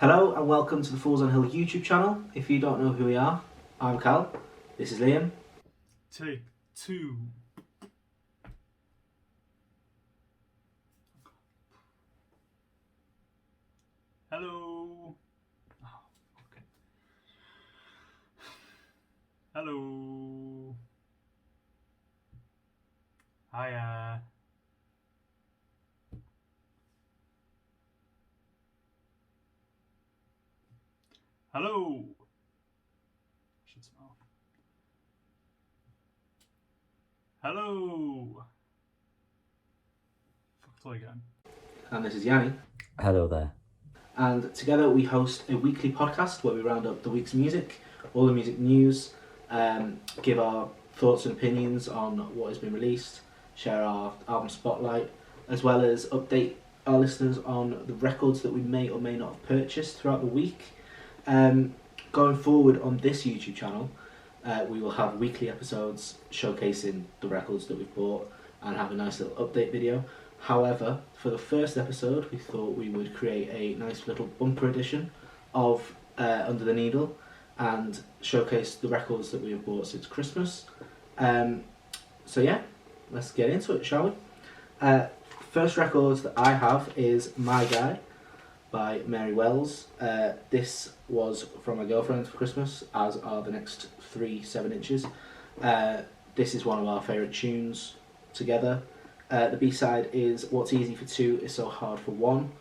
Hello and welcome to the Fools on Hill YouTube channel. If you don't know who we are, I'm Cal, this is Liam. Take two. Hello. Oh, okay. Hello. Hiya. Hello. Should smell. Hello. Fuck again. And this is Yanni. Hello there. And together we host a weekly podcast where we round up the week's music, all the music news, give our thoughts and opinions on what has been released, share our album spotlight, as well as update our listeners on the records that we may or may not have purchased throughout the week. Going forward on this YouTube channel, we will have weekly episodes showcasing the records that we've bought and have a nice little update video. However, for the first episode, we thought we would create a nice little bumper edition of Under the Needle and showcase the records that we have bought since Christmas. So yeah, let's get into it, shall we? First record that I have is My Guy by Mary Wells. This was from my girlfriend for Christmas, as are the next 3 7-inches. This is one of our favourite tunes together. The B-side is What's Easy for Two is So Hard for One.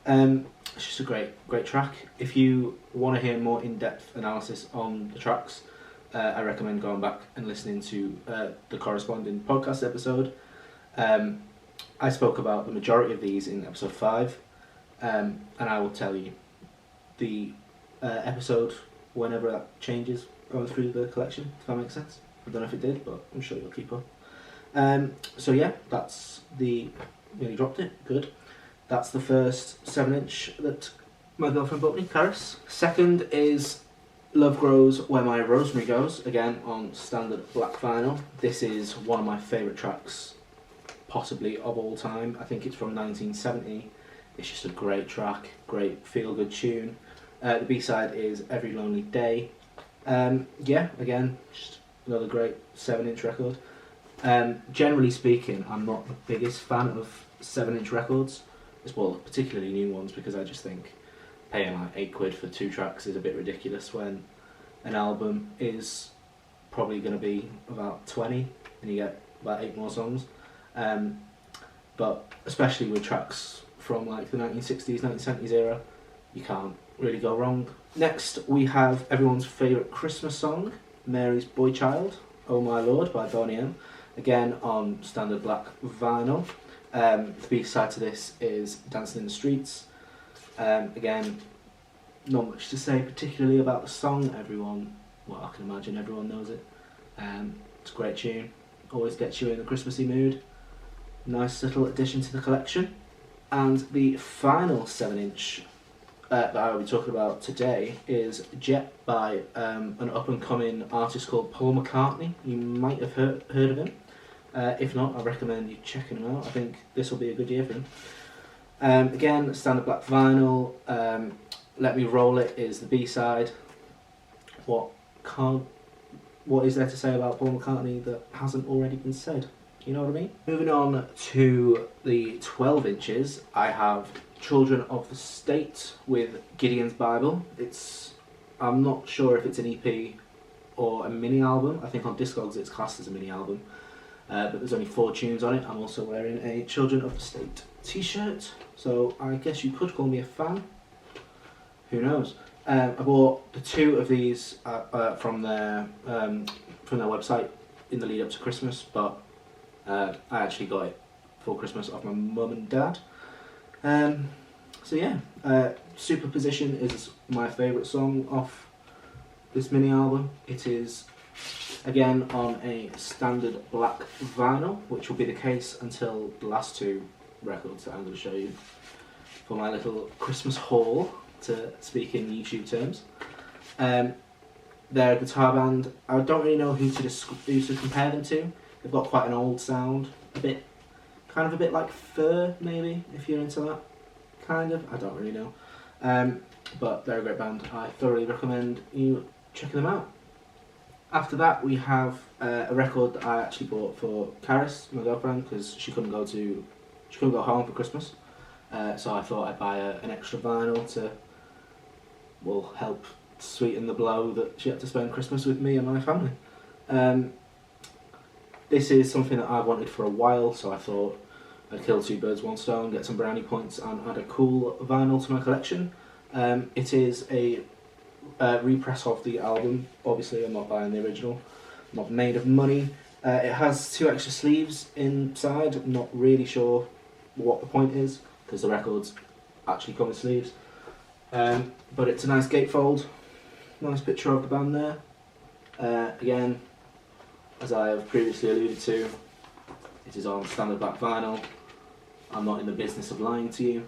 It's just a great track. If you want to hear more in-depth analysis on the tracks, I recommend going back and listening to the corresponding podcast episode. I spoke about the majority of these in episode 5, and I will tell you the episode whenever that changes going through the collection, if that makes sense. I don't know if it did, but I'm sure you'll keep up. So yeah, that's nearly dropped it, good. That's the first 7-inch that my girlfriend bought me, Caris. Second is Love Grows Where My Rosemary Goes, again on standard black vinyl. This is one of my favourite tracks, possibly of all time. I think it's from 1970. It's just a great track, great feel-good tune. The B-side is Every Lonely Day. Yeah, again, just another great 7-inch record. Generally speaking, I'm not the biggest fan of 7-inch records, well, particularly new ones, because I just think paying like £8 for 2 tracks is a bit ridiculous when an album is probably going to be about 20 and you get about 8 more songs. But especially with tracks from like the 1960s, 1970s era, you can't really go wrong. Next we have everyone's favourite Christmas song, Mary's Boy Child, Oh My Lord by Boney M. Again on standard black vinyl. The B-side to this is Dancing in the Streets. Again, not much to say particularly about the song. I can imagine everyone knows it. It's a great tune, always gets you in a Christmassy mood. Nice little addition to the collection. And the final 7-inch that I will be talking about today is Jet by an up-and-coming artist called Paul McCartney. You might have heard of him. If not, I recommend you checking him out. I think this will be a good year for him. Again, standard black vinyl. Let Me Roll It is the B-side. What is there to say about Paul McCartney that hasn't already been said? You know what I mean? Moving on to the 12-inches, I have Children of the State with Gideon's Bible. I'm not sure if it's an EP or a mini album. I think on Discogs it's classed as a mini album. But there's only 4 tunes on it. I'm also wearing a Children of the State t-shirt, so I guess you could call me a fan. Who knows? I bought the 2 of these from their website in the lead up to Christmas, but I actually got it for Christmas off my mum and dad. So yeah, Superposition is my favourite song off this mini album. It is again on a standard black vinyl, which will be the case until the last 2 records that I'm going to show you for my little Christmas haul, to speak in YouTube terms. They're a guitar band. I don't really know who to compare them to. They've got quite an old sound, a bit like Fur, maybe, if you're into that, kind of. I don't really know. but they're a great band. I thoroughly recommend you checking them out. After that, we have a record that I actually bought for Karis, my girlfriend, because she couldn't go home for Christmas. So I thought I'd buy an extra vinyl to help sweeten the blow that she had to spend Christmas with me and my family. This is something that I've wanted for a while, so I thought I'd kill two birds, one stone, get some brownie points and add a cool vinyl to my collection. It is a repress of the album. Obviously I'm not buying the original, I'm not made of money. It has 2 extra sleeves inside. I'm not really sure what the point is, because the records actually come with sleeves. But it's a nice gatefold, nice picture of the band there. Again, as I have previously alluded to, it is on standard black vinyl. I'm not in the business of lying to you.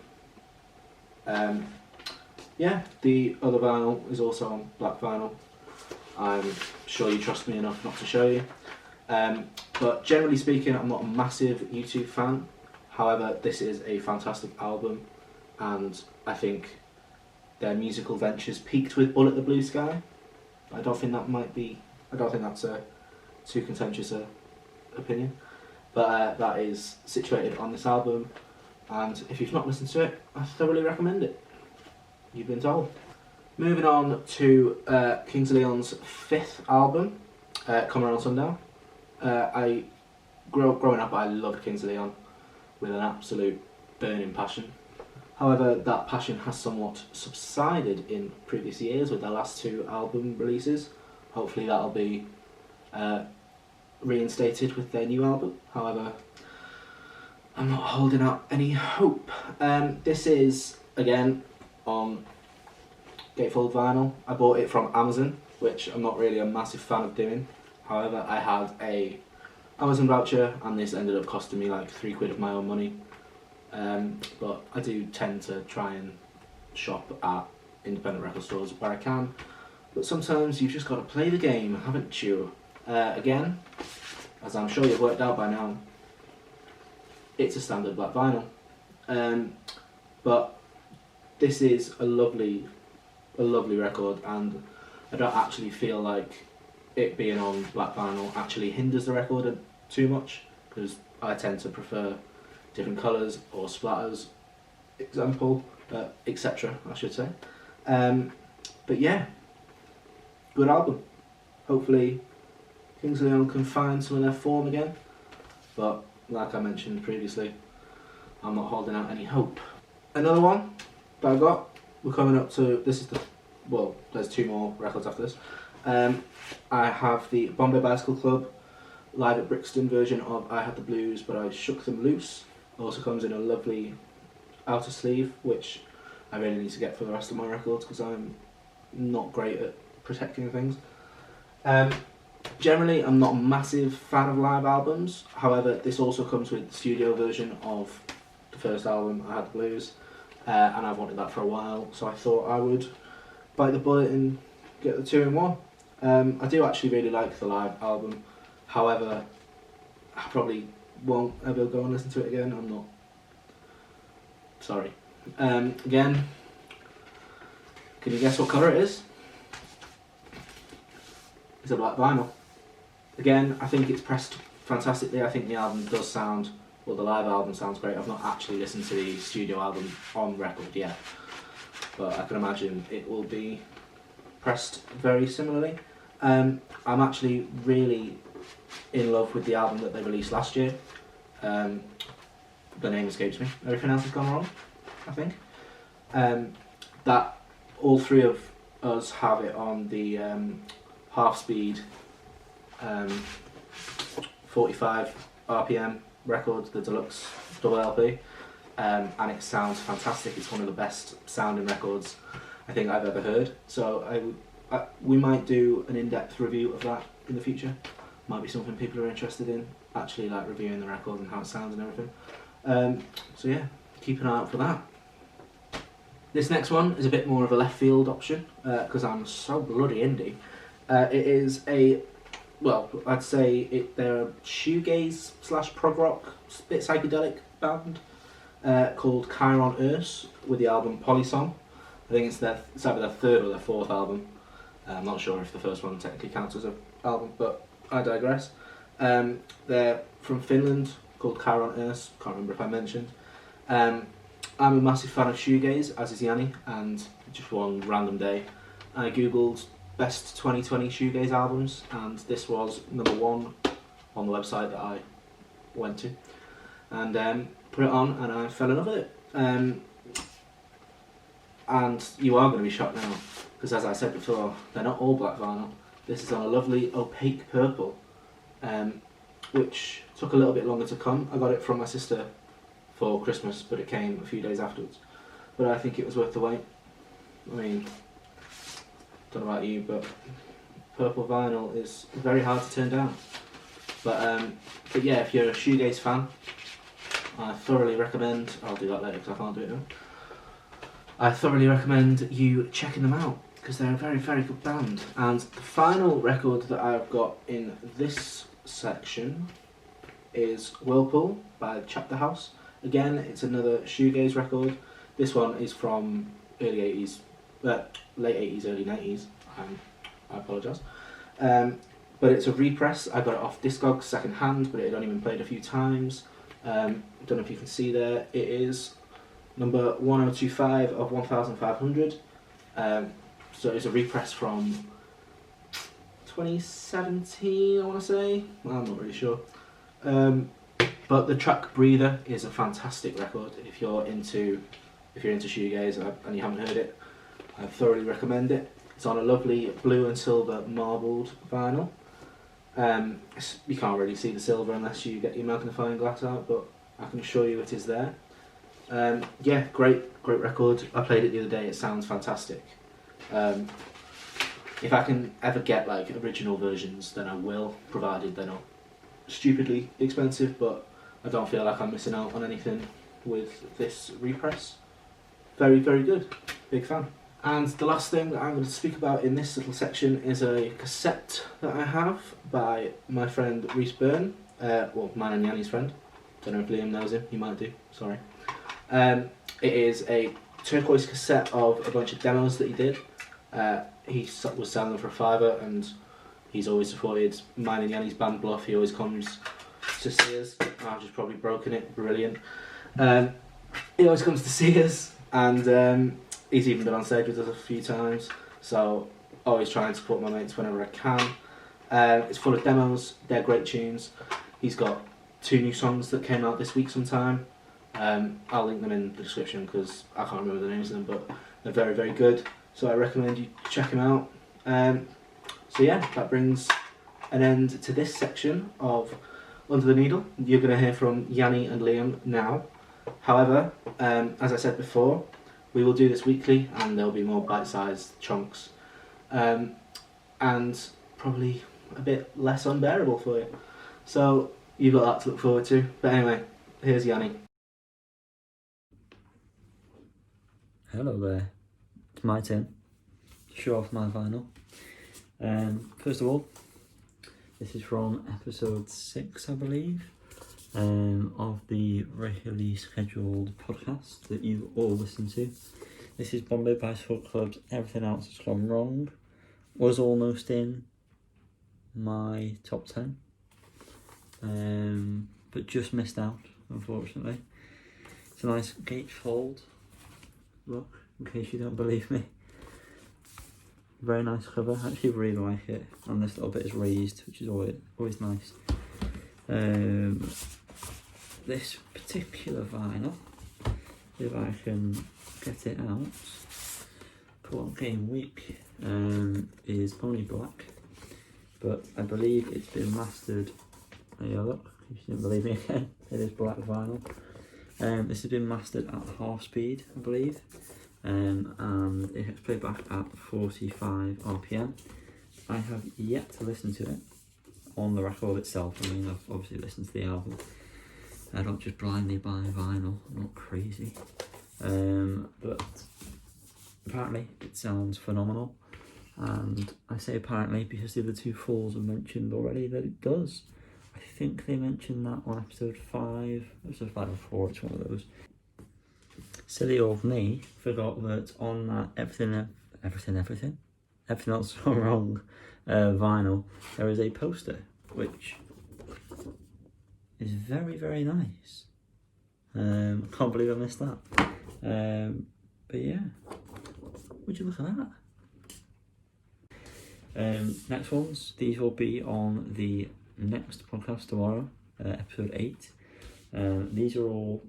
Yeah, the other vinyl is also on black vinyl. I'm sure you trust me enough not to show you. But generally speaking, I'm not a massive U2 fan. However, this is a fantastic album, and I think their musical ventures peaked with Bullet the Blue Sky. I don't think that's a too contentious opinion, but that is situated on this album, and if you've not listened to it, I thoroughly recommend it. You've been told. Moving on to Kings of Leon's 5th album, Come Around Sundown. Growing up, I loved Kings of Leon with an absolute burning passion. However, that passion has somewhat subsided in previous years with their last 2 album releases. Hopefully that'll be reinstated with their new album. However, I'm not holding out any hope. This is, again, on gatefold vinyl. I bought it from Amazon, which I'm not really a massive fan of doing. However, I had a Amazon voucher and this ended up costing me like £3 of my own money. But I do tend to try and shop at independent record stores where I can. But sometimes you've just got to play the game, haven't you? Again, as I'm sure you've worked out by now, it's a standard black vinyl. But this is a lovely record, and I don't actually feel like it being on black vinyl actually hinders the record too much, because I tend to prefer different colours or splatters, etc. I should say. But yeah, good album. Hopefully Kings of Leon can find some of their form again, but like I mentioned previously, I'm not holding out any hope. Another one that I got, we're coming up to, there's 2 more records after this. I have the Bombay Bicycle Club Live at Brixton version of I Had the Blues But I Shook Them Loose. Also comes in a lovely outer sleeve, which I really need to get for the rest of my records because I'm not great at protecting things. Generally, I'm not a massive fan of live albums. However, this also comes with the studio version of the first album, I Had the Blues, and I've wanted that for a while, so I thought I would bite the bullet and get the 2 in 1. I do actually really like the live album. However, I probably won't ever go and listen to it again. I'm not. Sorry. Again, can you guess what colour it is? It's a black vinyl. Again, I think it's pressed fantastically. I think the album does sound, the live album sounds great. I've not actually listened to the studio album on record yet, but I can imagine it will be pressed very similarly. I'm actually really in love with the album that they released last year. The name escapes me. Everything else has gone wrong, I think. That all 3 of us have it on the half-speed 45 RPM record, the deluxe double LP, and it sounds fantastic. It's one of the best sounding records I think I've ever heard. So we might do an in-depth review of that in the future. Might be something people are interested in, actually, like reviewing the record and how it sounds and everything. So yeah, keep an eye out for that. This next one is a bit more of a left field option, because I'm so bloody indie. It is I'd say they're a shoegaze / prog rock, bit psychedelic band called Chiron Earth with the album Polysong. think it's either their third or their fourth album. I'm not sure if the first one technically counts as an album, but I digress. They're from Finland, called Chiron Earth. Can't remember if I mentioned. I'm a massive fan of shoegaze, as is Yanni, and just one random day I googled best 2020 shoegaze albums, and this was number 1 on the website that I went to, and put it on, and I fell in love with it. And you are going to be shocked now, because as I said before, they're not all black vinyl. This is on a lovely opaque purple, which took a little bit longer to come. I got it from my sister for Christmas, but it came a few days afterwards. But I think it was worth the wait. I mean, don't know about you, but purple vinyl is very hard to turn down. But yeah, if you're a shoegaze fan, I thoroughly recommend. I'll do that later because I can't do it now. I thoroughly recommend you checking them out because they're a very, very good band. And the final record that I've got in this section is Whirlpool by Chapter House. Again, it's another shoegaze record. This one is from early 80s, late 80s, early 90s. I apologise. But it's a repress. I got it off Discogs second hand, but it had only been played a few times. Don't know if you can see there. It is number 1025 of 1500. So it's a repress from 2017, I want to say. I'm not really sure. But the track Breather is a fantastic record. If you're into shoegaze and you haven't heard it, I thoroughly recommend it. It's on a lovely blue and silver marbled vinyl. You can't really see the silver unless you get your magnifying glass out, but I can assure you it is there. Yeah, great record. I played it the other day. It sounds fantastic. If I can ever get like original versions, then I will, provided they're not stupidly expensive. But I don't feel like I'm missing out on anything with this repress. Very, very good. Big fan. And the last thing that I'm going to speak about in this little section is a cassette that I have by my friend Rhys Byrne. Well, mine and Yanni's friend. Don't know if Liam knows him. He might do. Sorry. It is a turquoise cassette of a bunch of demos that he did. He was selling them for £5, and he's always supported mine and Yanni's band Bluff. He always comes to see us. I've just probably broken it. Brilliant. He always comes to see us, and he's even been on stage with us a few times. So always try and support my mates whenever I can. It's full of demos. They're great tunes. He's got 2 new songs that came out this week sometime. I'll link them in the description because I can't remember the names of them, but they're very, very good. So I recommend you check them out. So yeah, that brings an end to this section of Under the Needle. You're going to hear from Yanni and Liam now. However, as I said before, we will do this weekly, and there'll be more bite-sized chunks, and probably a bit less unbearable for you. So you've got that to look forward to. But anyway, here's Yanni. Hello there, it's my turn to show off my vinyl. First of all, this is from episode 6, I believe, of the regularly scheduled podcast that you all listen to. This is Bombay Bicycle Club's Everything Else Has Gone Wrong. Was almost in my top 10, but just missed out, unfortunately. It's a nice gatefold look, in case you don't believe me. Very nice cover. I actually really like it, and this little bit is raised, which is always nice. This particular vinyl, if I can get it out, Court Game Week, is only black, but I believe it's been mastered. Yeah, look, if you didn't believe me again, it is black vinyl. This has been mastered at half speed, I believe, and it has playback at 45 RPM. I have yet to listen to it on the record itself. I mean, I've obviously listened to the album. I don't just blindly buy vinyl, I'm not crazy. But apparently it sounds phenomenal, and I say apparently because the other 2 falls have mentioned already that it does. I think they mentioned that on episode 5 or 4, it's one of those. silly old me forgot that on that everything else gone wrong vinyl, there is a poster which is very, very nice. Can't believe I missed that. But yeah, would you look at that? Next ones, these will be on the next podcast tomorrow, episode 8. These are all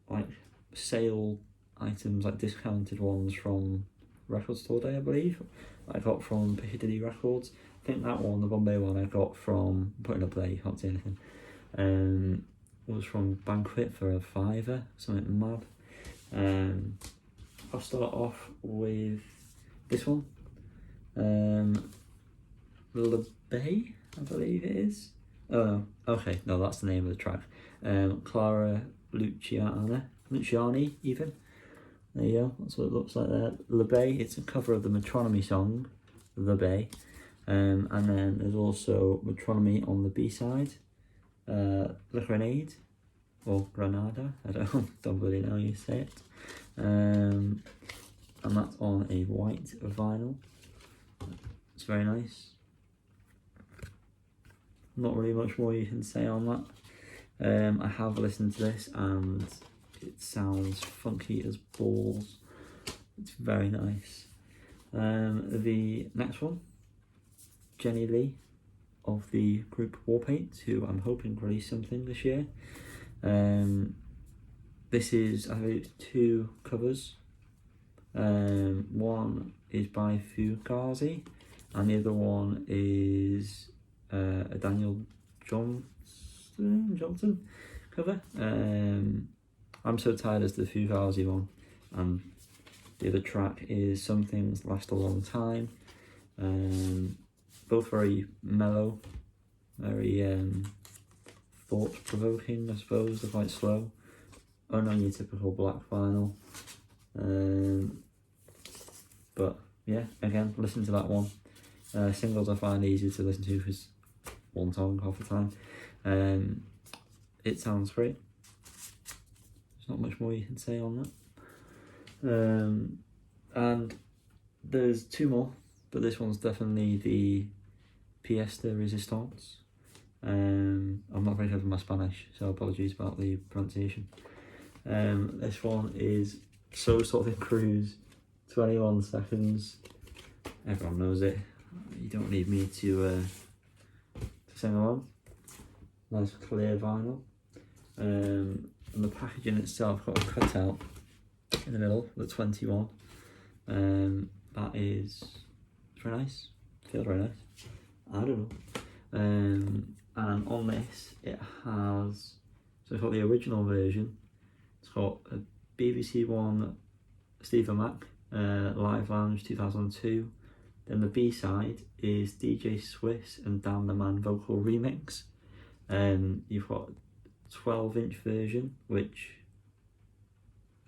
like sale items, like discounted ones from Record Store Day, I believe. I got from Piccadilly Records. I think that one, the Bombay one, I got from, putting up there, you can't see anything. Was from Banquet for a £5, something mad. I'll start off with this one. Le Bay, I believe it is. Oh no, okay, no, that's the name of the track. Clara Luciani, even. There you go, that's what it looks like there. Le Bay, it's a cover of the Metronomy song, Le Bay. And then there's also Metronomy on the B-side. Le Grenade, or Granada, I don't really know how you say it. And that's on a white vinyl. It's very nice. Not really much more you can say on that. I have listened to this and it sounds funky as balls. It's very nice. The next one, Jenny Lee of the group Warpaint, who I'm hoping to release something this year. This is, I think it's 2 covers. One is by Fugazi and the other one is a Daniel Johnson cover. I'm So Tired as the Fugazi one, and the other track is Some Things Last a Long Time. Both very mellow, very thought-provoking, I suppose. They're quite slow, on your typical black vinyl. But yeah, again, listen to that one. Singles I find easier to listen to because one song half the time. It sounds great. There's not much more you can say on that. And there's 2 more, but this one's definitely the Pièce de Résistance. I'm not very good with my Spanish, so apologies about the pronunciation. This one is So Sorted Cruise, 21 seconds. Everyone knows it. You don't need me to sing along. Nice clear vinyl. And the packaging itself got a cutout in the middle, the 21. That is very nice. Feels very nice. I don't know. And on this, it has, so it's got the original version. It's got a BBC One Stephen Mac Live Lounge 2002. Then the B-side is DJ Swiss and Dan the Man vocal remix. You've got a 12-inch version, which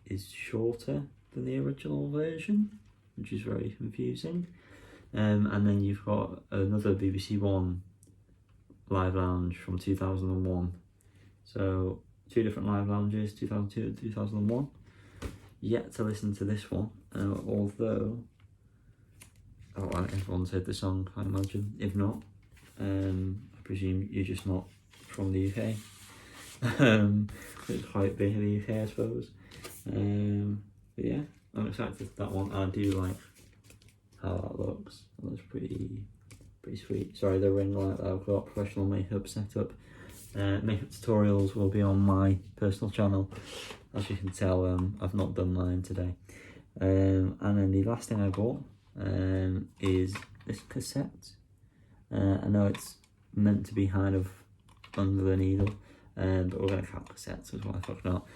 is shorter than the original version, which is very confusing. And then you've got another BBC One Live Lounge from 2001. So 2 different live lounges, 2002 and 2001. Yet to listen to this one, although everyone's heard the song, I imagine. If not, I presume you're just not from the UK. It's quite big in the UK, I suppose. But yeah, I'm excited for that one. I do like how that looks. It looks pretty sweet. Sorry, the ring light that I've got, professional makeup setup. Makeup tutorials will be on my personal channel. As you can tell, I've not done mine today. And then the last thing I bought is this cassette. I know it's meant to be kind of under the needle, but we're going to count cassettes as well, I thought not.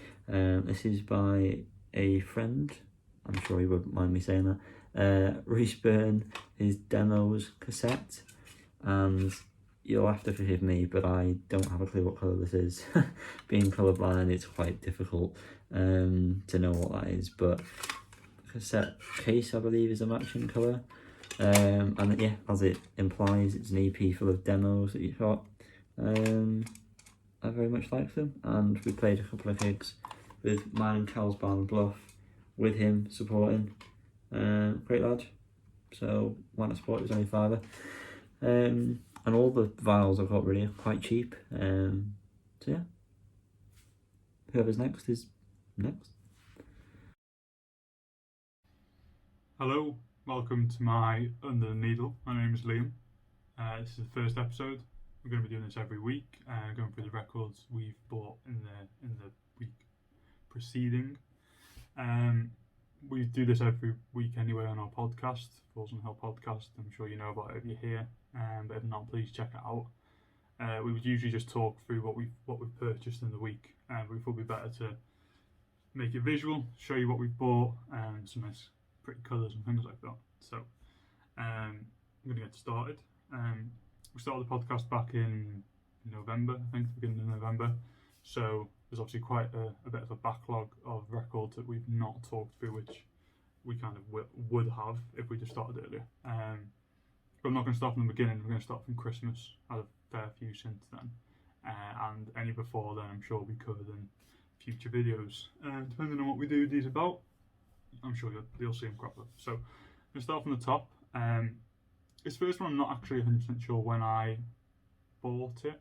This is by a friend, I'm sure he wouldn't mind me saying that. Rhys Byrne, his Demos cassette, and you'll have to forgive me, but I don't have a clue what colour this is. Being colourblind, it's quite difficult to know what that is, but cassette case, I believe, is a matching colour. And yeah, as it implies, it's an EP full of demos that you've got. I very much like them, and we played a couple of gigs with mine and Cal's band Bluff with him supporting. Great lad. So why not support? It was only £5. And all the vinyls I've got really are quite cheap. So yeah, whoever's next is next. Hello, welcome to my Under the Needle. My name is Liam. This is the first episode. We're going to be doing this every week, going through the records we've bought in the week preceding. We do this every week anyway on our podcast, Falls on Hill podcast. I'm sure you know about it if you're here, but if not, please check it out. We would usually just talk through what we've purchased in the week. We thought it'd be better to make it visual, show you what we've bought, and some nice pretty colours and things like that. So I'm going to get started. We started the podcast back in November, I think, beginning of November. So there's obviously quite a bit of a backlog of records that we've not talked through, which we kind of would have if we just started earlier. But I'm not going to start from the beginning. We're going to start from Christmas. I've had a fair few since then, and any before then I'm sure will be covered in future videos. Depending on what we do these about, I'm sure you'll see them crop up. So I'm going to start from the top. This first one I'm not actually 100% sure when I bought it.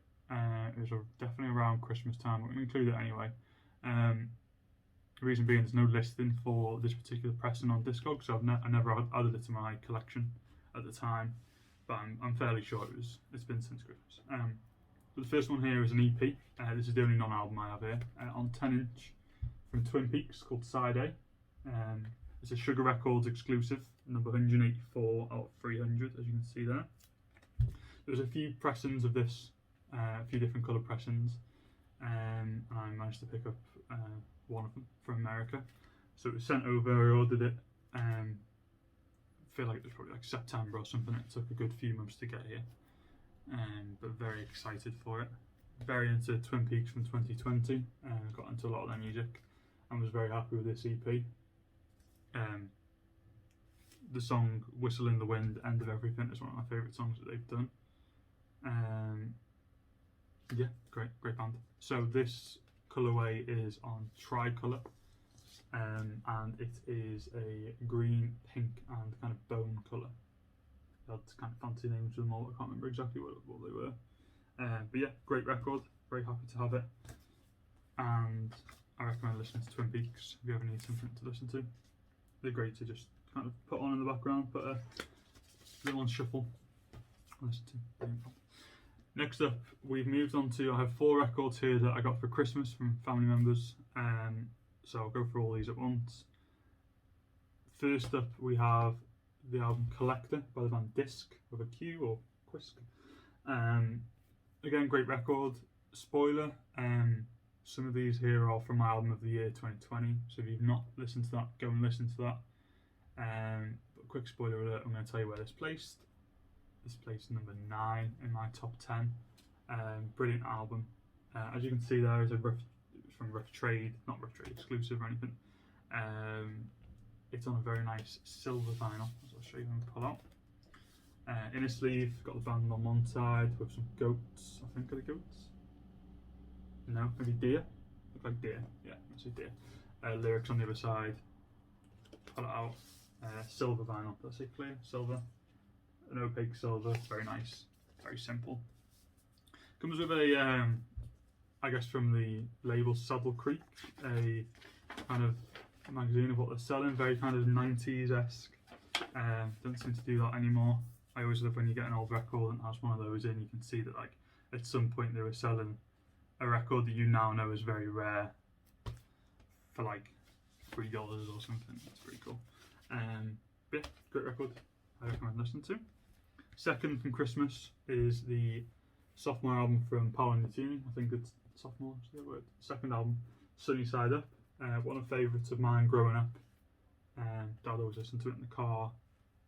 It was definitely around Christmas time. We're going to include it anyway. The reason being there's no listing for this particular pressing on Discogs, so I never added it to my collection at the time. But I'm fairly sure it's been since Christmas. But the first one here is an EP. This is the only non-album I have here. On 10-inch from Twin Peaks called Side A. It's a Sugar Records exclusive, number 184 out of 300, as you can see there. There's a few pressings of this, a few different colour pressings, and I managed to pick up one of them from America. So it was sent over, I ordered it, I feel like it was probably like September or something. It took a good few months to get here, but very excited for it. Very into Twin Peaks from 2020, got into a lot of their music, and was very happy with this EP. The song Whistle in the Wind, End of Everything is one of my favourite songs that they've done. Yeah, great band. So this colourway is on Tricolour, and it is a green, pink and kind of bone colour. They had kind of fancy names for them all, I can't remember exactly what they were. But yeah, great record, very happy to have it. And I recommend listening to Twin Peaks if you ever need something to listen to. They're great to just kind of put on in the background, put a little on shuffle, listen to. Next up, we've moved on to, I have 4 records here that I got for Christmas from family members, so I'll go through all these at once. First up, we have the album Collector by the band Disc, with a Q or Quisk. Again, great record. Spoiler, some of these here are from my album of the year 2020, so if you've not listened to that, go and listen to that. But quick spoiler alert, I'm going to tell you where this placed. This placed number 9 in my top 10. Brilliant album. As you can see there is it's from Rough Trade, not Rough Trade exclusive or anything. It's on a very nice silver vinyl, as I'll show you when we pull out. Inner sleeve, got the band on one side with some goats, I think are the goats? No, maybe deer? Look like deer, yeah, that's a deer. Lyrics on the other side, pull it out. Silver vinyl, let's say clear, silver. An opaque silver, very nice, very simple. Comes with a, I guess from the label Saddle Creek, a kind of magazine of what they're selling, very kind of 90s-esque. Don't seem to do that anymore. I always love when you get an old record and has one of those in, you can see that like at some point they were selling a record that you now know is very rare for like $3 or something. That's pretty cool. But yeah, great record. I recommend listening to. Second from Christmas is the sophomore album from Paolo Nutini. I think it's sophomore, is that word? Second album, Sunny Side Up. One of the favourites of mine growing up. Dad always listened to it in the car.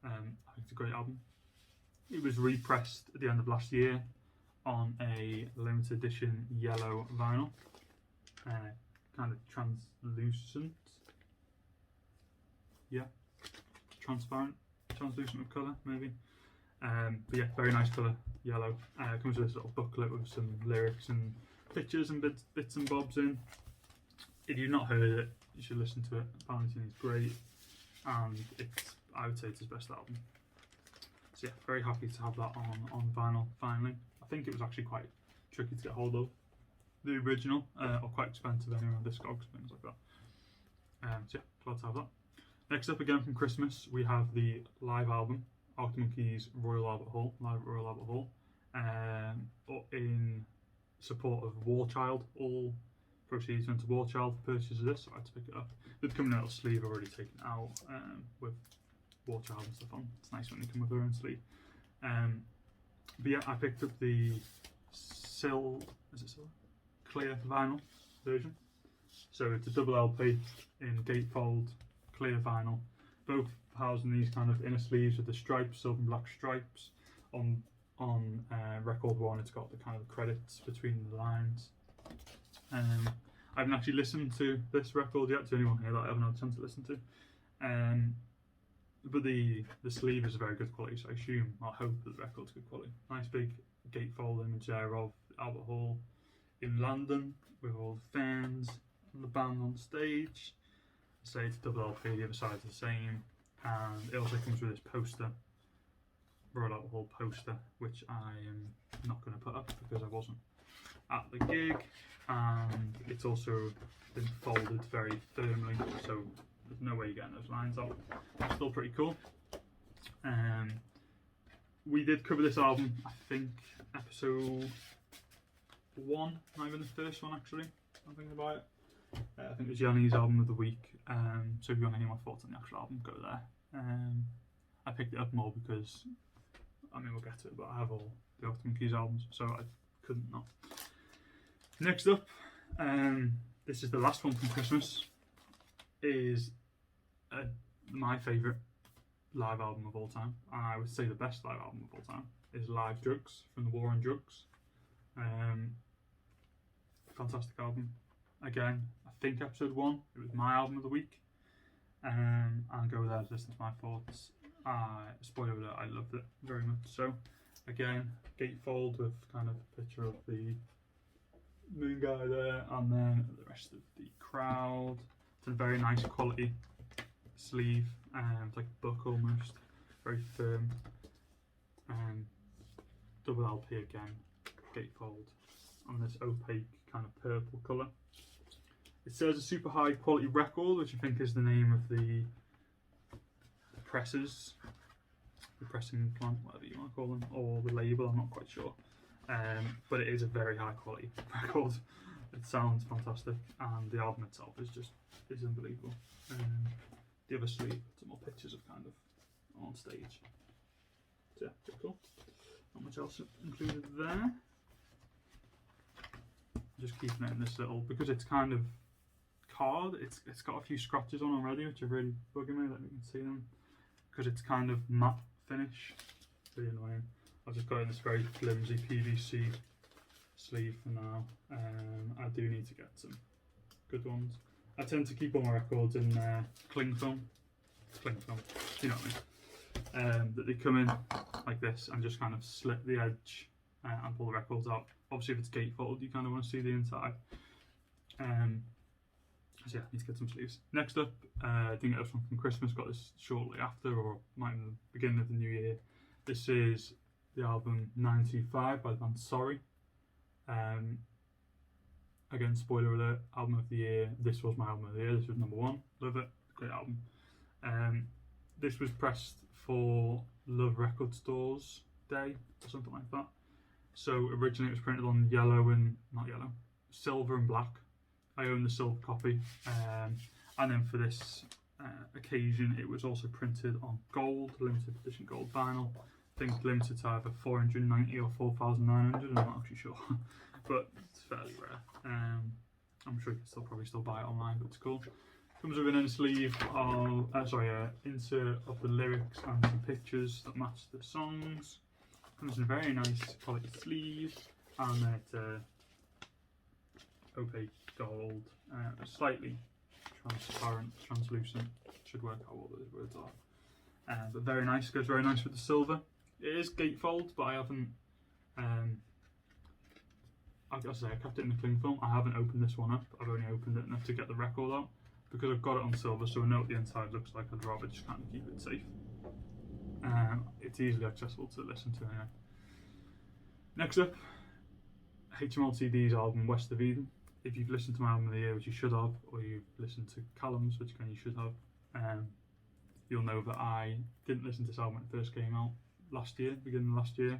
I think it's a great album. It was repressed at the end of last year on a limited edition yellow vinyl. Kind of translucent. Yeah, transparent, translucent with colour maybe. But yeah, very nice colour, yellow. It comes with this little booklet with some lyrics and pictures and bits and bobs in. If you've not heard it, You should listen to it. Valentine is great, and I would say it's his best album. So yeah, very happy to have that on vinyl finally. I think it was actually quite tricky to get hold of, the original, or quite expensive anyway on Discogs, things like that. So yeah, glad to have that. Next up, again from Christmas, we have the live album, Arctic Monkeys Royal Albert Hall, live at Royal Albert Hall, in support of War Child. All proceeds went to War Child for purchase of this, so I had to pick it up. They've come in a little sleeve already taken out with War Child and stuff on. It's nice when they come with their own sleeve. But yeah, I picked up the clear vinyl version. So it's a double LP in gatefold, clear vinyl, both housing these kind of inner sleeves with the stripes, silver and black stripes. On record one, it's got the kind of credits between the lines. I haven't actually listened to this record yet, to anyone here that I haven't had a chance to listen to. But the sleeve is very good quality, so I hope that the record's good quality. Nice big gatefold image there of Albert Hall in London with all the fans and the band on stage. Say it's double LP, the other side's the same, and it also comes with this poster, Royal Albert Hall poster, which I am not going to put up because I wasn't at the gig, and it's also been folded very firmly, so there's no way you're getting those lines out. It's still pretty cool. We did cover this album, I think, episode 1, not even the first one actually, I'm thinking about it. I think it was Yanni's album of the week, so if you want to hear my thoughts on the actual album, go there. I picked it up more because, I mean we'll get to it, but I have all the Arctic Monkeys albums, so I couldn't not. Next up, this is the last one from Christmas, is my favourite live album of all time, and I would say the best live album of all time, is Live Drugs from the War on Drugs. Fantastic album. Again, I think episode 1, it was my album of the week. And go there to listen to my thoughts. Spoiler alert, I loved it very much. So, again, gatefold with kind of a picture of the moon guy there, and then the rest of the crowd. It's a very nice quality sleeve, it's like a book almost, very firm. Double LP again, gatefold, on this opaque kind of purple colour. It says a super high quality record, which I think is the name of the presses, the pressing plant, whatever you want to call them, or the label, I'm not quite sure. But it is a very high quality record. It sounds fantastic, and the album itself is unbelievable. The other sleeve, some more pictures of kind of on stage. So yeah, pretty cool. Not much else included there. Just keeping it in this little, because it's kind of card, it's got a few scratches on already, which are really bugging me that you can see them, because it's kind of matte finish. Really annoying. I've just got in this very flimsy PVC sleeve for now. I do need to get some good ones. I tend to keep all my records in cling film, you know what I mean, that they come in like this and just kind of slit the edge and pull the records out. Obviously if it's gatefold you kind of want to see the inside. So yeah, I need to get some sleeves. Next up, I think it was from Christmas, got this shortly after, or might be the beginning of the new year. This is the album 925 by the band Sorry. Again, spoiler alert, album of the year. This was my album of the year. This was number 1. Love it. Great album. This was pressed for Love Record Stores Day or something like that. So originally it was printed on silver and black. I own the silver copy. And then for this occasion, it was also printed on gold, limited edition gold vinyl. I think limited to either 490 or 4,900, I'm not actually sure. But it's fairly rare. I'm sure you can probably still buy it online, but it's cool. Comes with an inner sleeve of, insert of the lyrics and some pictures that match the songs. Comes in a very nice quality sleeve, and then it's opaque gold, slightly transparent, translucent. Should work out what those words are. But very nice. Goes very nice with the silver. It is gatefold, but I haven't. I kept it in the cling film. I haven't opened this one up. I've only opened it enough to get the record out. because I've got it on silver, so I know what the inside looks like. I'd rather just kind of keep it safe. It's easily accessible to listen to anyway. Next up, HMLTD's album West of Eden. If you've listened to my album of the year, which you should have, or you've listened to Callum's, which again you should have, you'll know that I didn't listen to this album when it first came out beginning of last year,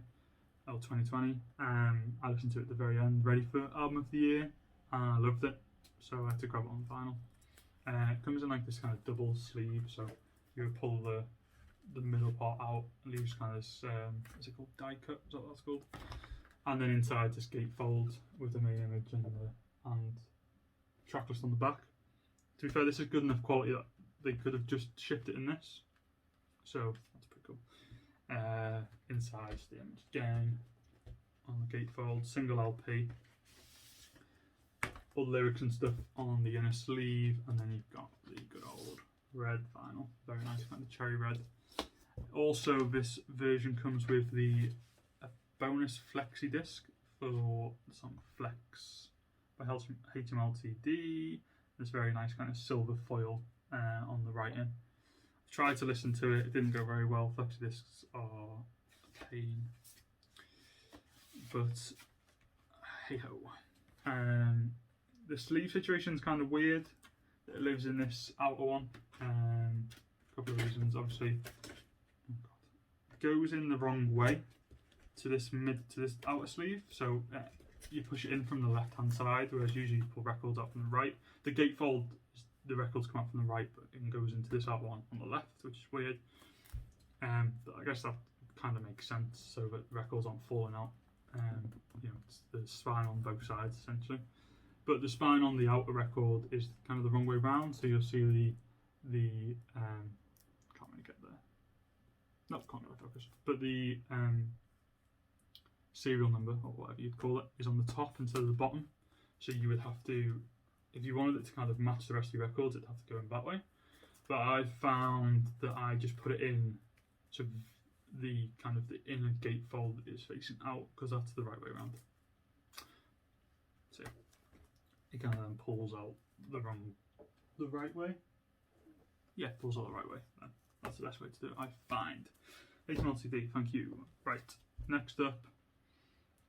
2020. I listened to it at the very end, ready for album of the year, and I loved it, so I had to grab it on vinyl. It comes in like this kind of double sleeve, so you would pull the middle part out and leaves kind of this, is it called die cut? Is that what that's called? And then inside this gatefold with the main image and track list on the back. To be fair, this is good enough quality that they could have just shipped it in this, so that's pretty cool. Inside the image again on the gatefold, single LP, all the lyrics and stuff on the inner sleeve, and then you've got the good old red vinyl, very nice kind of cherry red. Also, this version comes with a bonus flexi disc for the song Flex by HMLTD. This very nice kind of silver foil on the writing. I tried to listen to it, it didn't go very well. Flexi discs are a pain, but hey ho. The sleeve situation is kind of weird. It lives in this outer one. A couple of reasons, obviously. It goes in the wrong way to this outer sleeve, so you push it in from the left hand side, whereas usually you pull records out from the right. The gatefold, the records come out from the right, but it goes into this outer one on the left, which is weird. But I guess that kind of makes sense, so that the records aren't falling out. It's the spine on both sides essentially, but the spine on the outer record is kind of the wrong way round. So you'll see the can't really get there. No, can't get focus. But the serial number, or whatever you'd call it, is on the top instead of the bottom. So you would have to, if you wanted it to kind of match the rest of your records, it'd have to go in that way. But I found that I just put it in, so the kind of the inner gatefold is facing out, because that's the right way around. So it kind of then pulls out the right way. Yeah, pulls out the right way. That's the best way to do it, I find. HMLTD, thank you. Right, next up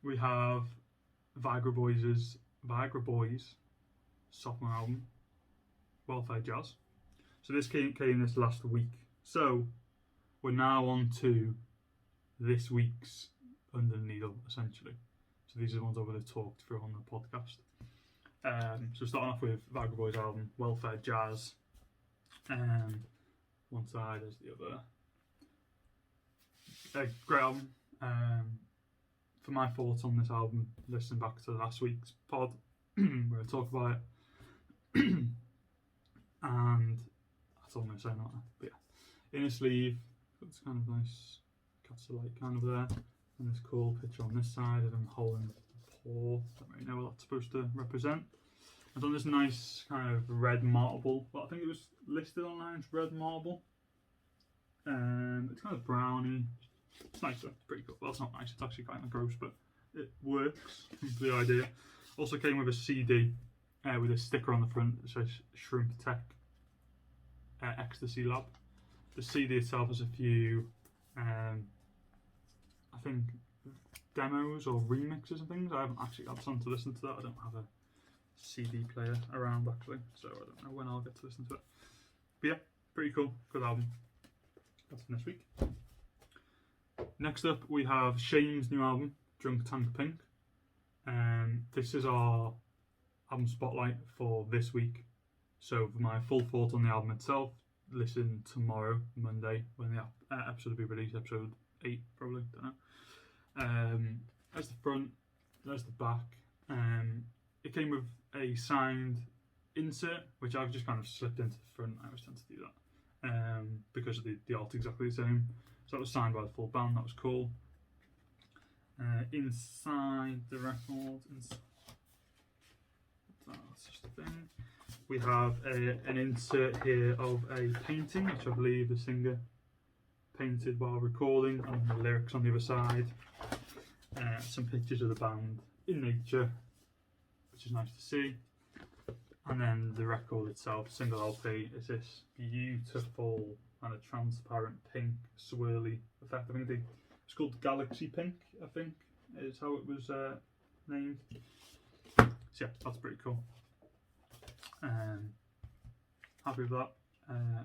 we have Viagra Boys' sophomore album, Welfare Jazz. So this came this last week. So we're now on to this week's Under the Needle, essentially. So these are the ones I'm going to talk through on the podcast. So starting off with Viagra Boys' album, Welfare Jazz. One side is the other. A great album. For my thoughts on this album, listen back to last week's pod where I talked about it. And that's all I'm going to say about that. But yeah, inner sleeve, it's kind of nice Castle Light kind of there. And this cool picture on this side of them holding the paw. Don't really know what that's supposed to represent. I've done this nice kind of red marble, but I think it was listed online as red marble. It's kind of browny. It's nice though, it's pretty cool. Well, it's not nice, it's actually kind of gross, but it works for the idea. Also came with a CD with a sticker on the front that says Shrimp Tech Ecstasy Lab. The CD itself has a few, I think, demos or remixes and things. I haven't actually got time to listen to that. I don't have a CD player around actually, so I don't know when I'll get to listen to it. But yeah, pretty cool, good album. That's for next week. Next up we have Shane's new album, Drunk Tank Pink. This is our album spotlight for this week. So for my full thoughts on the album itself, listen tomorrow, Monday, when the episode will be released, episode 8 probably, don't know. There's the front, there's the back. It came with a signed insert, which I've just kind of slipped into the front. I always tend to do that because of the art's exactly the same. So that was signed by the full band, that was cool. Inside the record, that's just a thing. We have an insert here of a painting, which I believe the singer painted while recording, and the lyrics on the other side. Some pictures of the band in nature, which is nice to see. And then the record itself, single LP, is this beautiful kind of transparent pink swirly effect. I think it's called Galaxy Pink, I think is how it was named. So yeah, that's pretty cool. Happy with that.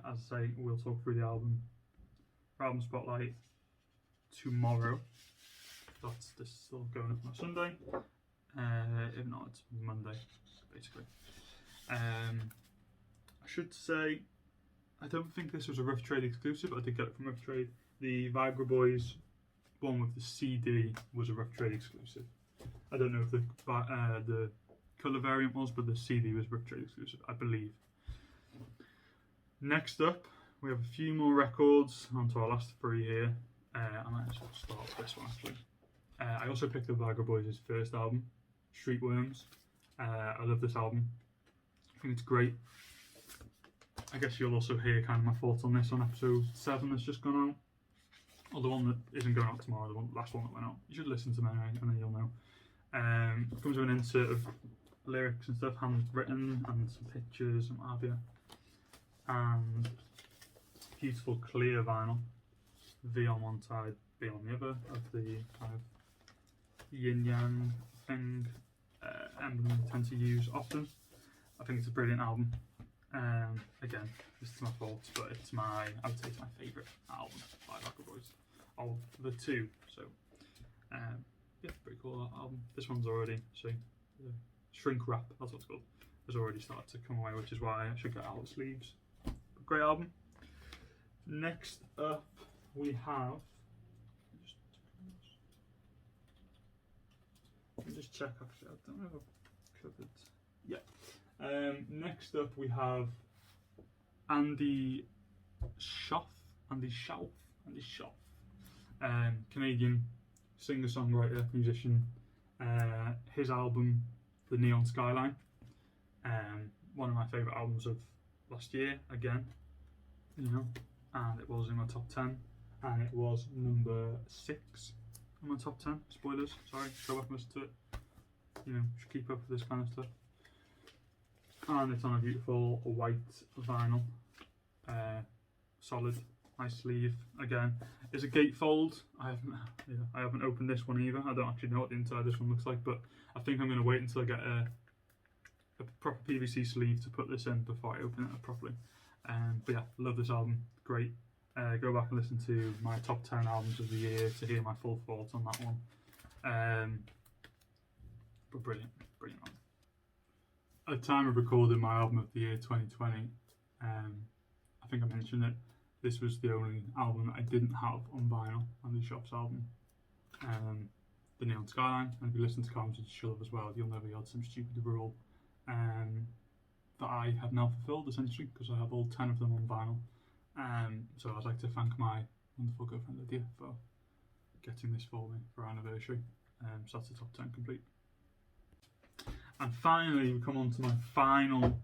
As I say, we'll talk through the album spotlight tomorrow. This is still going up on a Sunday. If not, it's Monday, basically. I should say, I don't think this was a Rough Trade exclusive, but I did get it from Rough Trade. The Viagra Boys one with the CD was a Rough Trade exclusive. I don't know if the colour variant was, but the CD was Rough Trade exclusive, I believe. Next up, we have a few more records onto our last three here. I might as well start with this one actually. I also picked up Viagra Boys' first album, Streetworms. I love this album. I think it's great. I guess you'll also hear kind of my thoughts on this on episode 7 that's just gone out. Or the one that isn't going out tomorrow, the last one that went out. You should listen to me anyway, and then you'll know. It comes with an insert of lyrics and stuff, handwritten, and some pictures and what have you. And beautiful clear vinyl. V on one side, B on the other, of the kind of yin-yang thing emblem we tend to use often. I think it's a brilliant album. Again, this is my thoughts, but I would say it's my favourite album by Viagra Boys of the two. So, yeah, pretty cool album. This one's already, the shrink wrap, that's what it's called, has already started to come away, which is why I should get out the sleeves. But great album. Next up, we have. Let me just check actually. I don't know if I've covered. Yeah. Next up, we have Andy Schaaf. Canadian singer-songwriter, musician. His album, The Neon Skyline. One of my favourite albums of last year, again. And it was in my top 10. And it was number 6 on my top 10. Spoilers, sorry, go back and listen to it. Should keep up with this kind of stuff. And it's on a beautiful white vinyl. Solid, nice sleeve. Again, it's a gatefold. I haven't opened this one either. I don't actually know what the inside of this one looks like, but I think I'm going to wait until I get a proper PVC sleeve to put this in before I open it up properly. But yeah, love this album. Great. Go back and listen to my top 10 albums of the year to hear my full thoughts on that one. But brilliant album. At the time of recording my album of the year 2020, I think I mentioned that this was the only album that I didn't have on vinyl on the Shop's album. The Neon Skyline, and if you listen to Carmen's Shove as well, you'll know we had some stupid rule that I have now fulfilled essentially, because I have all 10 of them on vinyl. So I'd like to thank my wonderful girlfriend Lydia for getting this for me for our anniversary. So that's the top 10 complete. And finally, we come on to my final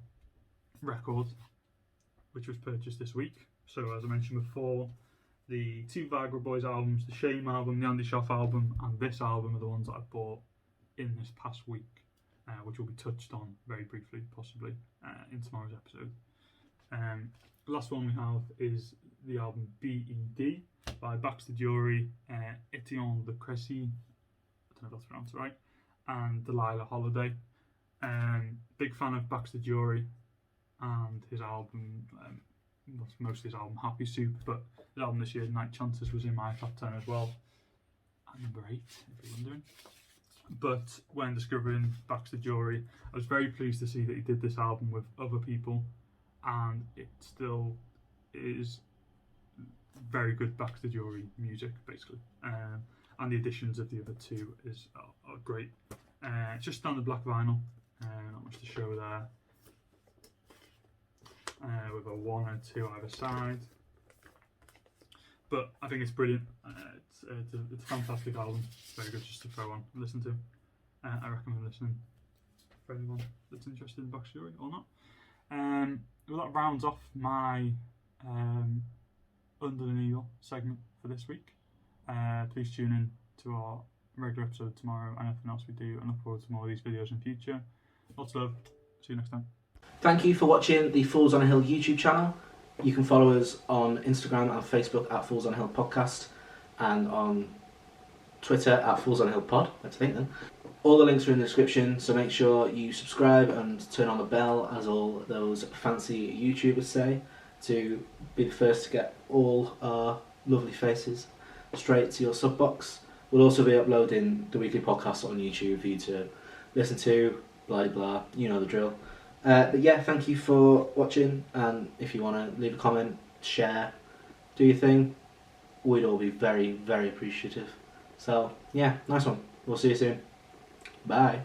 record, which was purchased this week. So as I mentioned before, the two Viagra Boys albums, the Shame album, the Andy Schaaf album, and this album are the ones that I bought in this past week, which will be touched on very briefly, possibly, in tomorrow's episode. The last one we have is the album B.E.D. by Baxter Dury, Etienne de Crécy, I don't know if that's pronounced right, and Delilah Holiday. Big fan of Baxter Dury and his album, mostly his album Happy Soup, but his album this year, Night Chances, was in my top 10 as well, at number 8, if you're wondering. But when discovering Baxter Dury, I was very pleased to see that he did this album with other people, and it still is very good Baxter Dury music, basically. And the additions of the other two are great. It's just standard black vinyl, not much to show there. With a 1 and 2 either side. But I think it's brilliant. It's a fantastic album. It's very good just to throw on and listen to. I recommend listening for anyone that's interested in Baxter Dury or not. Well, that rounds off my Under the Needle segment for this week. Please tune in to our regular episode tomorrow and everything else we do, and look forward to more of these videos in future. Lots of love. See you next time. Thank you for watching the Fools on a Hill YouTube channel. You can follow us on Instagram and Facebook at Fools on a Hill Podcast, and on Twitter at Fools on a Hill Pod. Let's think then. All the links are in the description, so make sure you subscribe and turn on the bell, as all those fancy YouTubers say, to be the first to get all our lovely faces straight to your sub box. We'll also be uploading the weekly podcast on YouTube for you to listen to, blah blah, you know the drill. But yeah, thank you for watching, and if you want to leave a comment, share, do your thing, we'd all be very, very appreciative. So yeah, nice one. We'll see you soon. Bye.